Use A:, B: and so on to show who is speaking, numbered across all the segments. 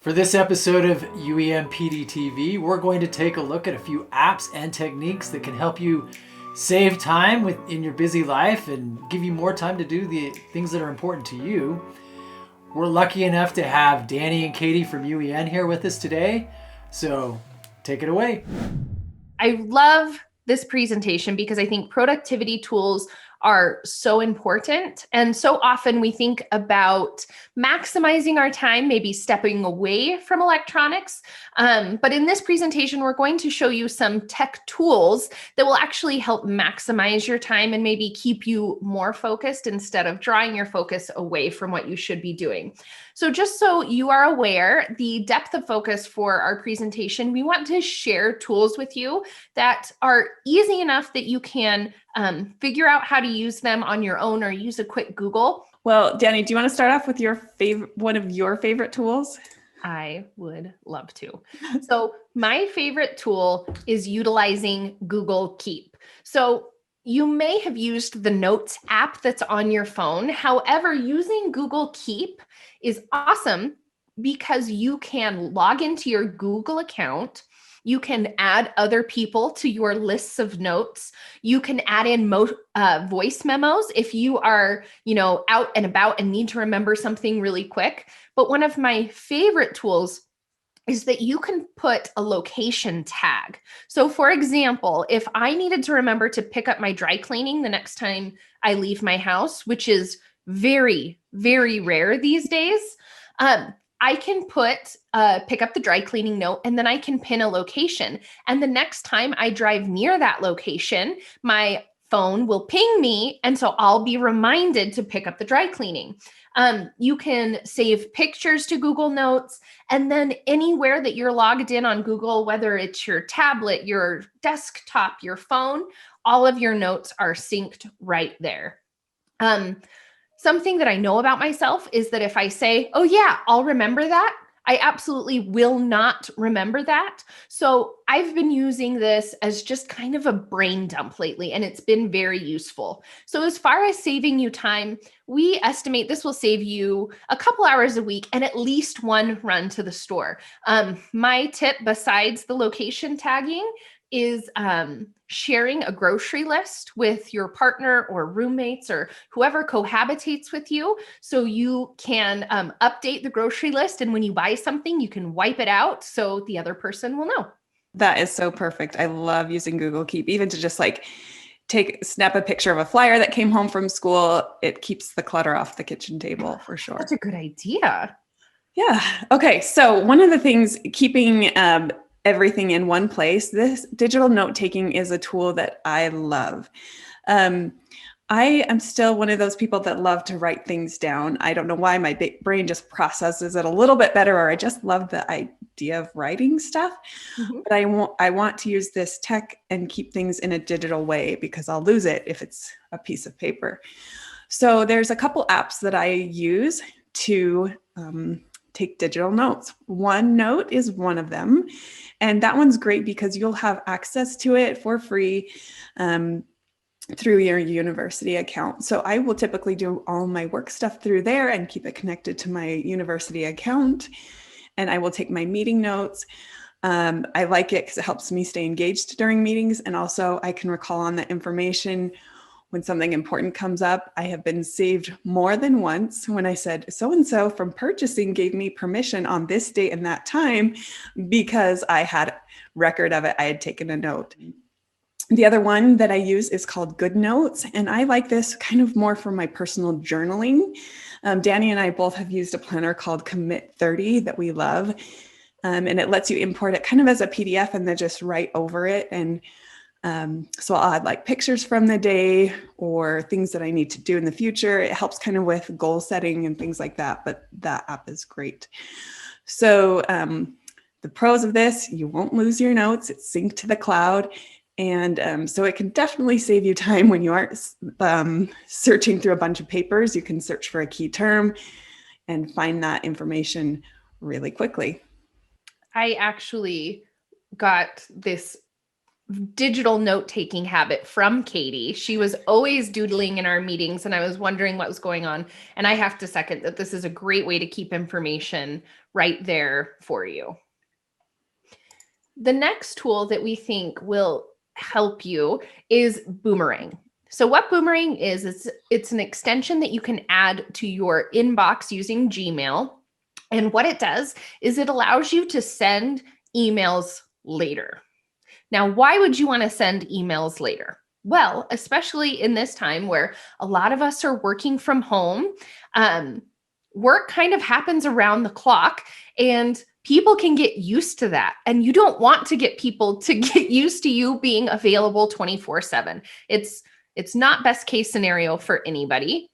A: For this episode of UEN PDTV, we're going to take a look at a few apps and techniques that can help you save time in your busy life and give you more time to do the things that are important to you. We're lucky enough to have Dani and Katie from UEN here with us today, so take it away.
B: I love this presentation because I think productivity tools are so important. And so often we think about maximizing our time, maybe stepping away from electronics. But in this presentation, we're going to show you some tech tools that will actually help maximize your time and maybe keep you more focused instead of drawing your focus away from what you should be doing. So just so you are aware, the depth of focus for our presentation, we want to share tools with you that are easy enough that you can figure out how to use them on your own or use a quick Google.
C: Well, Dani, do you want to start off with one of your favorite tools?
B: I would love to. So my favorite tool is utilizing Google Keep. So you may have used the Notes app that's on your phone. However, using Google Keep is awesome because you can log into your Google account. You can add other people to your lists of notes. You can add in voice memos if you are, out and about and need to remember something really quick. But one of my favorite tools is that you can put a location tag. So for example, if I needed to remember to pick up my dry cleaning the next time I leave my house, which is very, very rare these days, I can pick up the dry cleaning note, and then I can pin a location. And the next time I drive near that location, my phone will ping me. And so I'll be reminded to pick up the dry cleaning. You can save pictures to Google Notes, and then anywhere that you're logged in on Google, whether it's your tablet, your desktop, your phone, all of your notes are synced right there. Something that I know about myself is that if I say, oh yeah, I'll remember that, I absolutely will not remember that. So I've been using this as just kind of a brain dump lately, and it's been very useful. So as far as saving you time, we estimate this will save you a couple hours a week and at least one run to the store. My tip, besides the location tagging, is sharing a grocery list with your partner or roommates or whoever cohabitates with you, so you can update the grocery list, and when you buy something, you can wipe it out so the other person will know.
C: That is so perfect. I love using Google Keep, even to just snap a picture of a flyer that came home from school. It keeps the clutter off the kitchen table for sure.
B: That's a good idea.
C: Yeah. Okay. So one of the things, keeping everything in one place, this digital note-taking is a tool that I love. I am still one of those people that love to write things down. I don't know why my brain just processes it a little bit better, or I just love the idea of writing stuff. Mm-hmm. But I want to use this tech and keep things in a digital way because I'll lose it if it's a piece of paper. So there's a couple apps that I use to take digital notes. OneNote is one of them. And that one's great because you'll have access to it for free through your university account. So I will typically do all my work stuff through there and keep it connected to my university account. And I will take my meeting notes. I like it because it helps me stay engaged during meetings. And also I can recall on the information when something important comes up. I have been saved more than once when I said, so-and-so from purchasing gave me permission on this date and that time because I had record of it. I had taken a note. The other one that I use is called GoodNotes. And I like this kind of more for my personal journaling. Dani and I both have used a planner called Commit 30 that we love. And it lets you import it kind of as a PDF and then just write over it. And so I'll add pictures from the day or things that I need to do in the future. It helps kind of with goal setting and things like that, but that app is great. So the pros of this, you won't lose your notes. It's synced to the cloud. And so it can definitely save you time when you aren't searching through a bunch of papers. You can search for a key term and find that information really quickly.
B: I actually got this digital note-taking habit from Katie. She was always doodling in our meetings, and I was wondering what was going on. And I have to second that this is a great way to keep information right there for you. The next tool that we think will help you is Boomerang. So what Boomerang is it's an extension that you can add to your inbox using Gmail. And what it does is it allows you to send emails later. Now, why would you want to send emails later? Well, especially in this time where a lot of us are working from home, work kind of happens around the clock, and people can get used to that. And you don't want to get people to get used to you being available 24/7. It's not best case scenario for anybody.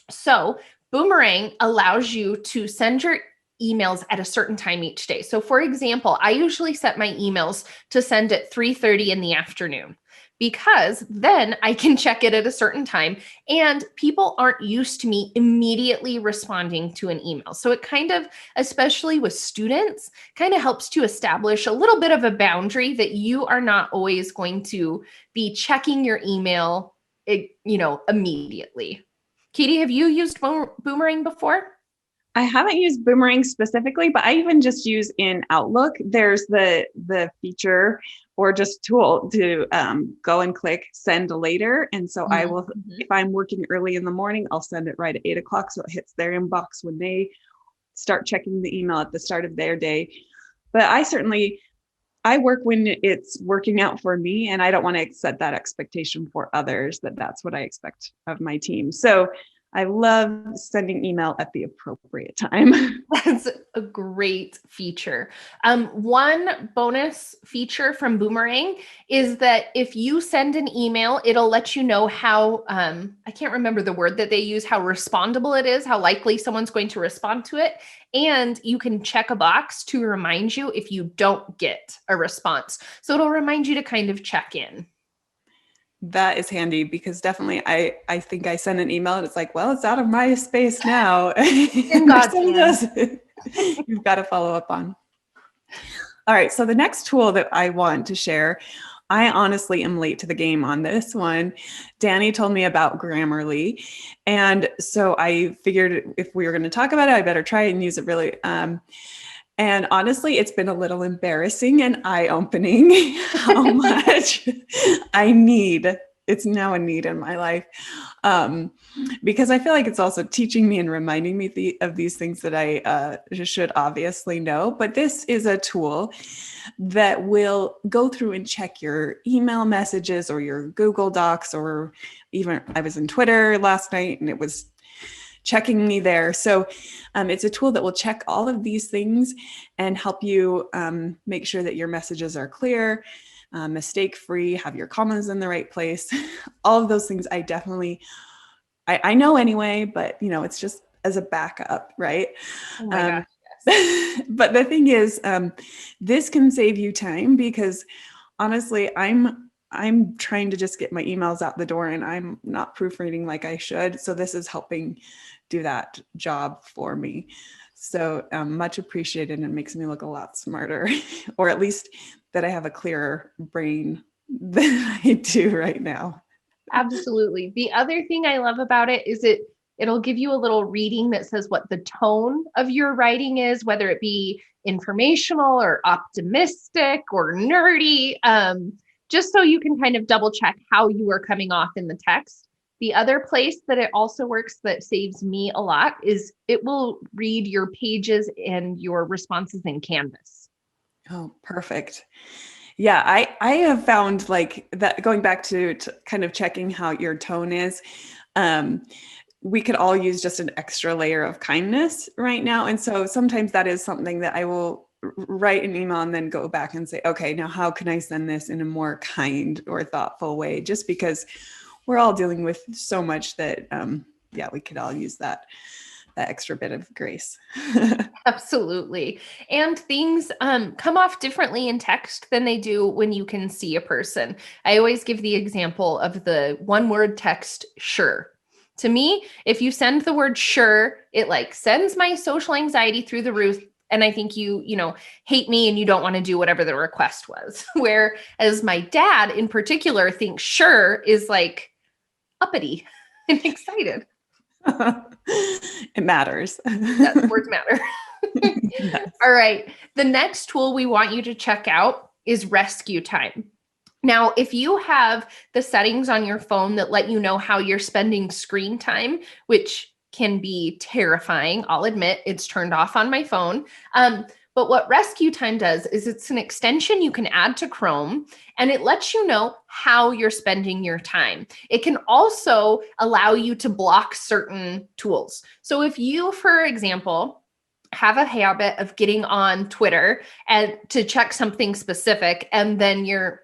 B: So Boomerang allows you to send your emails at a certain time each day. So for example, I usually set my emails to send at 3:30 in the afternoon, because then I can check it at a certain time and people aren't used to me immediately responding to an email. So it kind of, especially with students, kind of helps to establish a little bit of a boundary that you are not always going to be checking your email, immediately. Katie, have you used Boomerang before?
C: I haven't used Boomerang specifically, but I even just use in Outlook, there's the feature or just tool to go and click send later. And so I will, if I'm working early in the morning, I'll send it right at 8 o'clock. So it hits their inbox when they start checking the email at the start of their day. But I work when it's working out for me, and I don't want to set that expectation for others that's what I expect of my team. So I love sending email at the appropriate time.
B: That's a great feature. One bonus feature from Boomerang is that if you send an email, it'll let you know how, I can't remember the word that they use, how respondable it is, how likely someone's going to respond to it. And you can check a box to remind you if you don't get a response. So it'll remind you to kind of check in.
C: That is handy, because definitely I think I send an email and it's like, well, it's out of my space now.
B: In God's hands.
C: You've got to follow up on. All right. So the next tool that I want to share, I honestly am late to the game on this one. Dani told me about Grammarly. And so I figured if we were going to talk about it, I better try and use it really. And honestly, it's been a little embarrassing and eye-opening how much it's now a need in my life. Because I feel like it's also teaching me and reminding me of these things that I should obviously know. But this is a tool that will go through and check your email messages or your Google Docs, or even I was in Twitter last night and it was checking me there. So it's a tool that will check all of these things and help you make sure that your messages are clear, mistake-free, have your commas in the right place. All of those things I know anyway, but it's just as a backup, right?
B: Oh my gosh,
C: yes. But the thing is, this can save you time, because honestly, I'm trying to just get my emails out the door and I'm not proofreading like I should. So this is helping do that job for me. So much appreciated, and makes me look a lot smarter, or at least that I have a clearer brain than I do right now.
B: Absolutely. The other thing I love about it is it'll give you a little reading that says what the tone of your writing is, whether it be informational or optimistic or nerdy, just so you can kind of double check how you are coming off in the text. The other place that it also works that saves me a lot is it will read your pages and your responses in Canvas.
C: Oh, perfect. Yeah, I have found like that, going back to kind of checking how your tone is, we could all use just an extra layer of kindness right now. And so sometimes that is something that I will write an email and then go back and say, okay, now how can I send this in a more kind or thoughtful way? Just because we're all dealing with so much that, we could all use that extra bit of grace.
B: Absolutely. And things come off differently in text than they do when you can see a person. I always give the example of the one word text, sure. To me, if you send the word sure, it like sends my social anxiety through the roof And I think hate me and you don't want to do whatever the request was. Whereas my dad in particular thinks sure is like uppity and excited.
C: It matters.
B: Yes, words matter.
C: Yes.
B: All right. The next tool we want you to check out is rescue time. Now, if you have the settings on your phone that let you know how you're spending screen time, which can be terrifying, I'll admit it's turned off on my phone. But what rescue time does is it's an extension you can add to Chrome, and it lets you know how you're spending your time. It can also allow you to block certain tools. So if you, for example, have a habit of getting on Twitter and to check something specific, and then you're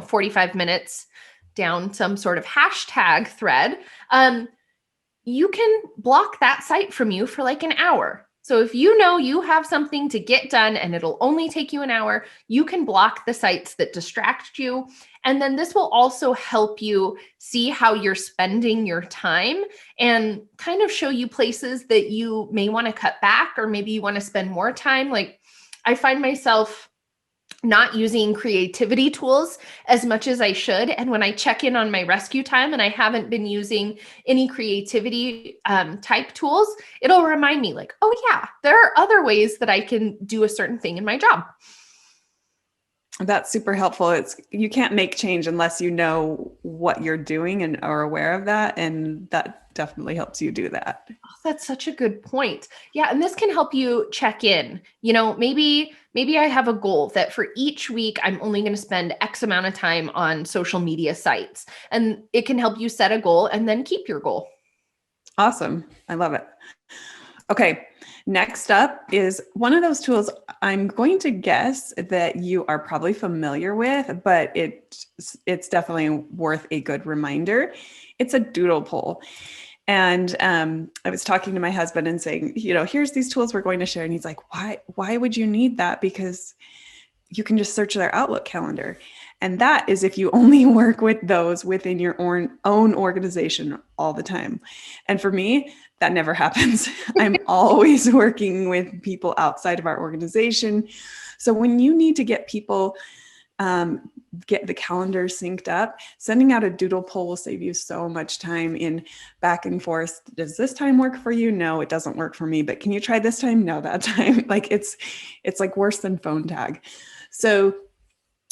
B: 45 minutes down some sort of hashtag thread, you can block that site from you for like an hour. So if you know you have something to get done and it'll only take you an hour, you can block the sites that distract you. And then this will also help you see how you're spending your time and kind of show you places that you may want to cut back, or maybe you want to spend more time. Like I find myself not using creativity tools as much as I should. And when I check in on my rescue time and I haven't been using any creativity type tools, it'll remind me like, oh yeah, there are other ways that I can do a certain thing in my job.
C: That's super helpful. You can't make change unless you know what you're doing and are aware of that. And that definitely helps you do that.
B: Oh, that's such a good point. Yeah. And this can help you check in. Maybe I have a goal that for each week, I'm only going to spend X amount of time on social media sites. And it can help you set a goal and then keep your goal.
C: Awesome. I love it. Okay. Next up is one of those tools I'm going to guess that you are probably familiar with, but it's definitely worth a good reminder. It's a Doodle Poll. And I was talking to my husband and saying, here's these tools we're going to share. And he's like, why would you need that? Because you can just search their Outlook calendar. And that is if you only work with those within your own organization all the time. And for me, that never happens. I'm always working with people outside of our organization. So when you need to get people, get the calendar synced up, sending out a Doodle Poll will save you so much time in back and forth. Does this time work for you? No, it doesn't work for me, but can you try this time? No, that time. Like it's like worse than phone tag. So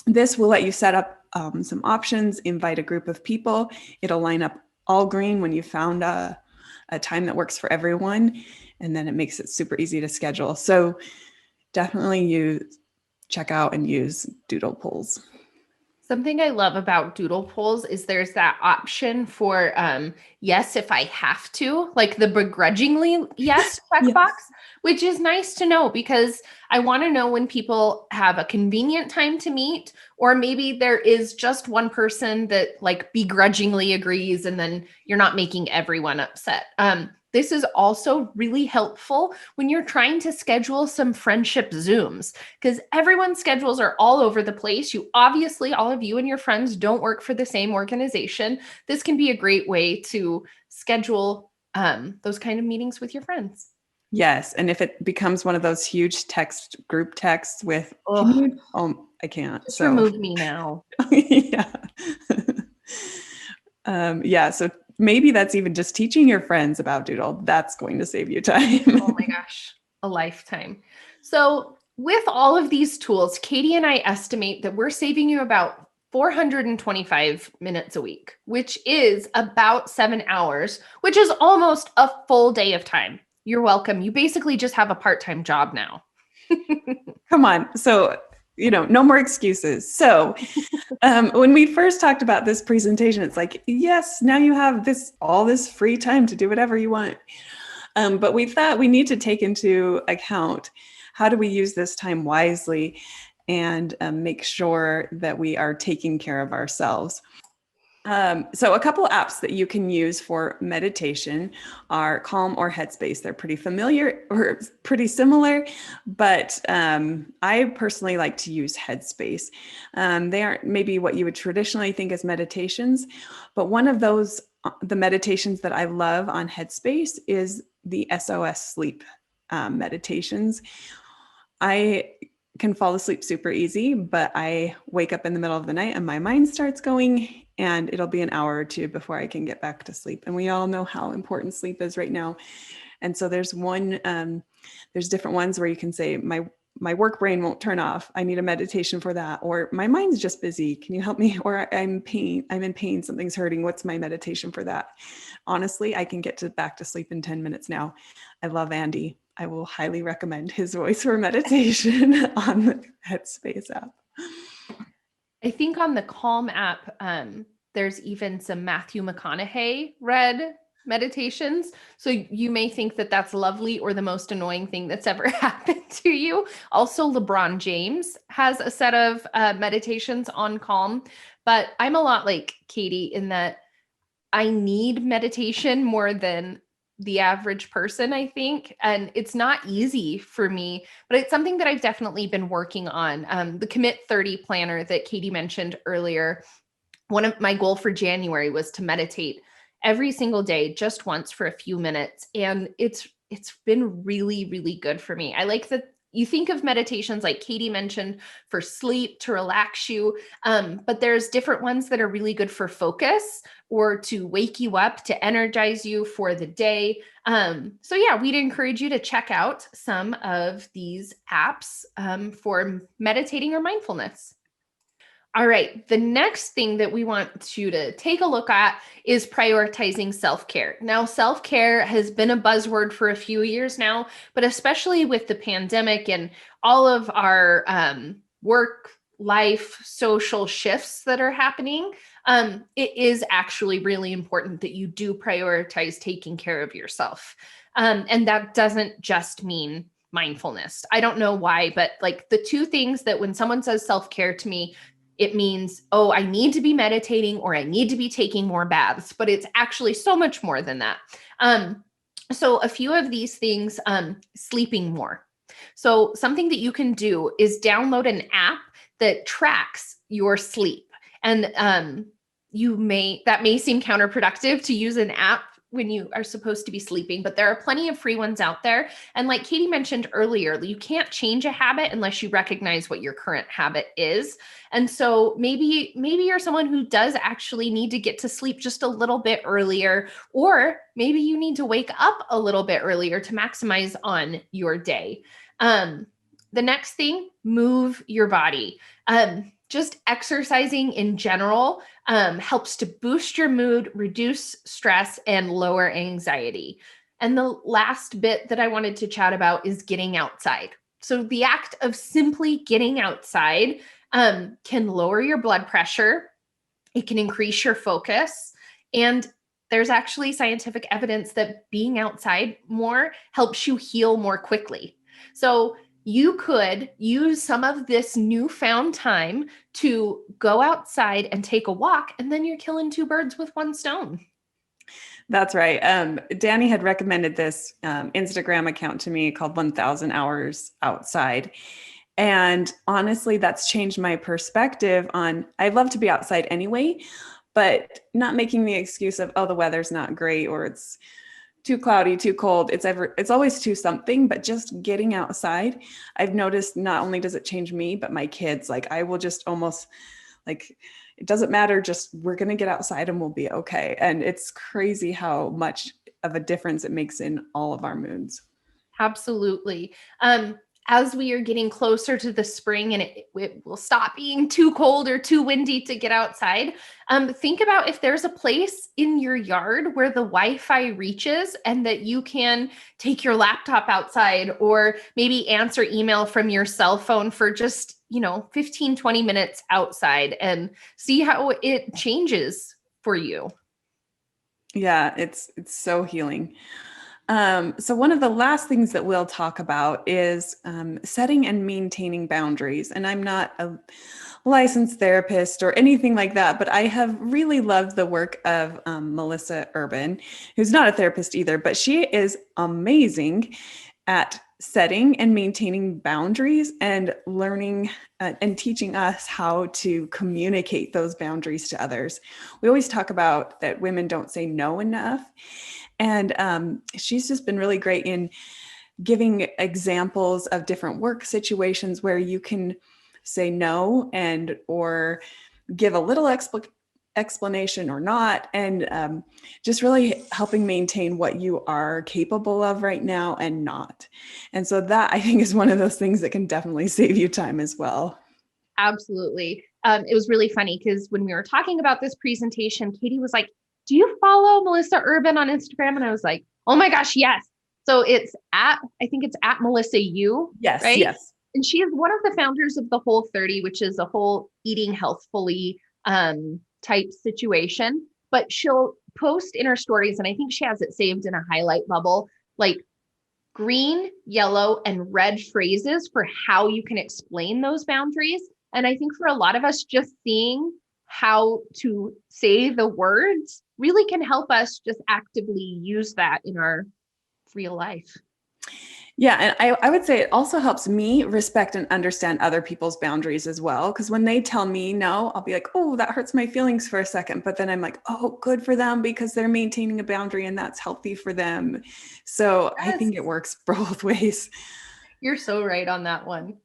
C: this will let you set up some options, invite a group of people. It'll line up all green when you found a time that works for everyone. And then it makes it super easy to schedule. So definitely check out and use Doodle Polls.
B: Something I love about Doodle Polls is there's that option for yes, if I have to, like the begrudgingly yes checkbox, yes. Which is nice to know because I want to know when people have a convenient time to meet, or maybe there is just one person that like begrudgingly agrees and then you're not making everyone upset. This is also really helpful when you're trying to schedule some friendship Zooms because everyone's schedules are all over the place. Obviously, all of you and your friends don't work for the same organization. This can be a great way to schedule those kind of meetings with your friends.
C: Yes. And if it becomes one of those huge group texts with, I can't.
B: Just remove me now.
C: Yeah. So maybe that's even just teaching your friends about Doodle. That's going to save you time.
B: Oh my gosh, a lifetime. So with all of these tools, Katie and I estimate that we're saving you about 425 minutes a week, which is about 7 hours, which is almost a full day of time. You're welcome. You basically just have a part-time job now.
C: Come on. So no more excuses. So when we first talked about this presentation, it's like, yes, now you have all this free time to do whatever you want. But we thought we need to take into account how do we use this time wisely and make sure that we are taking care of ourselves. So a couple apps that you can use for meditation are Calm or Headspace. They're pretty familiar or pretty similar, but I personally like to use Headspace. They aren't maybe what you would traditionally think as meditations, but one of those, the meditations that I love on Headspace is the SOS sleep meditations. I can fall asleep super easy, but I wake up in the middle of the night and my mind starts going, and it'll be an hour or two before I can get back to sleep. And we all know how important sleep is right now. And so there's different ones where you can say, my work brain won't turn off. I need a meditation for that. Or my mind's just busy. Can you help me? Or I'm in pain. Something's hurting. What's my meditation for that? Honestly, I can get back to sleep in 10 minutes now. I love Andy. I will highly recommend his voice for meditation on the Headspace app.
B: I think on the Calm app, there's even some Matthew McConaughey read meditations. So you may think that that's lovely or the most annoying thing that's ever happened to you. Also, LeBron James has a set of meditations on Calm, but I'm a lot like Katie in that I need meditation more than the average person, I think. And it's not easy for me, but it's something that I've definitely been working on. The Commit 30 planner that Katie mentioned earlier, one of my goal for January was to meditate every single day, just once for a few minutes. And it's been really, really good for me. I like that you think of meditations like Katie mentioned for sleep, to relax you, but there's different ones that are really good for focus or to wake you up, to energize you for the day. So yeah, we'd encourage you to check out some of these apps for meditating or mindfulness. All right, the next thing that we want you to take a look at is prioritizing self-care. Now, self-care has been a buzzword for a few years now, but especially with the pandemic and all of our work, life, social shifts that are happening, it is actually really important that you do prioritize taking care of yourself. And that doesn't just mean mindfulness. I don't know why, but like the two things that when someone says self-care to me, it means, oh, I need to be meditating or I need to be taking more baths, but it's actually so much more than that. So a few of these things, sleeping more. So something that you can do is download an app that tracks your sleep. And that may seem counterproductive to use an app when you are supposed to be sleeping, but there are plenty of free ones out there. And like Katie mentioned earlier, you can't change a habit unless you recognize what your current habit is. And so maybe you're someone who does actually need to get to sleep just a little bit earlier, or maybe you need to wake up a little bit earlier to maximize on your day. The next thing, move your body. Just exercising in general helps to boost your mood, reduce stress, and lower anxiety. And the last bit that I wanted to chat about is getting outside. So the act of simply getting outside can lower your blood pressure. It can increase your focus. And there's actually scientific evidence that being outside more helps you heal more quickly. So you could use some of this newfound time to go outside and take a walk, and then you're killing two birds with one stone.
C: That's right. Dani had recommended this Instagram account to me called 1000 Hours Outside. And honestly, that's changed my perspective on, I love to be outside anyway, but not making the excuse of, oh, the weather's not great, or it's too cloudy, too cold. It's always too something, but just getting outside, I've noticed not only does it change me, but my kids. Like I will just almost like, it doesn't matter, just we're going to get outside and we'll be okay. And it's crazy how much of a difference it makes in all of our moods.
B: Absolutely. As we are getting closer to the spring and it will stop being too cold or too windy to get outside, think about if there's a place in your yard where the Wi-Fi reaches and that you can take your laptop outside or maybe answer email from your cell phone for just, 15, 20 minutes outside and see how it changes for you.
C: Yeah, it's so healing. So one of the last things that we'll talk about is setting and maintaining boundaries. And I'm not a licensed therapist or anything like that, but I have really loved the work of Melissa Urban, who's not a therapist either, but she is amazing at setting and maintaining boundaries and learning and teaching us how to communicate those boundaries to others. We always talk about that women don't say no enough. And she's just been really great in giving examples of different work situations where you can say no and or give a little explanation or not, and just really helping maintain what you are capable of right now and not. And so that, I think, is one of those things that can definitely save you time as well.
B: Absolutely. It was really funny because when we were talking about this presentation, Katie was like, do you follow Melissa Urban on Instagram? And I was like, oh my gosh, yes. So I think it's at Melissa U.
C: Yes,
B: right?
C: yes.
B: And she is one of the founders of the Whole30, which is a whole eating healthfully type situation. But she'll post in her stories, and I think she has it saved in a highlight bubble, like green, yellow, and red phrases for how you can explain those boundaries. And I think for a lot of us, just seeing how to say the words really can help us just actively use that in our real life.
C: Yeah, and I would say it also helps me respect and understand other people's boundaries as well. Because when they tell me no, I'll be like, oh, that hurts my feelings for a second. But then I'm like, oh, good for them because they're maintaining a boundary and that's healthy for them. So yes. I think it works both ways.
B: You're so right on that one.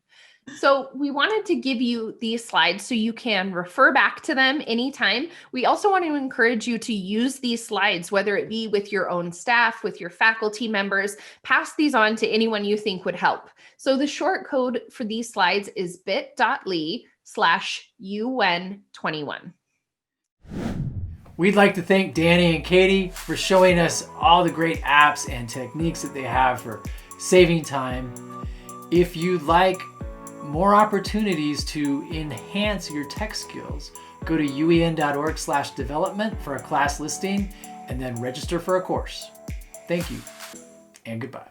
B: So we wanted to give you these slides so you can refer back to them anytime. We also want to encourage you to use these slides, whether it be with your own staff, with your faculty members. Pass these on to anyone you think would help. So the short code for these slides is bit.ly/UN21.
A: We'd like to thank Dani and Katie for showing us all the great apps and techniques that they have for saving time. If you'd like more opportunities to enhance your tech skills, go to uen.org/development for a class listing and then register for a course. Thank you and goodbye.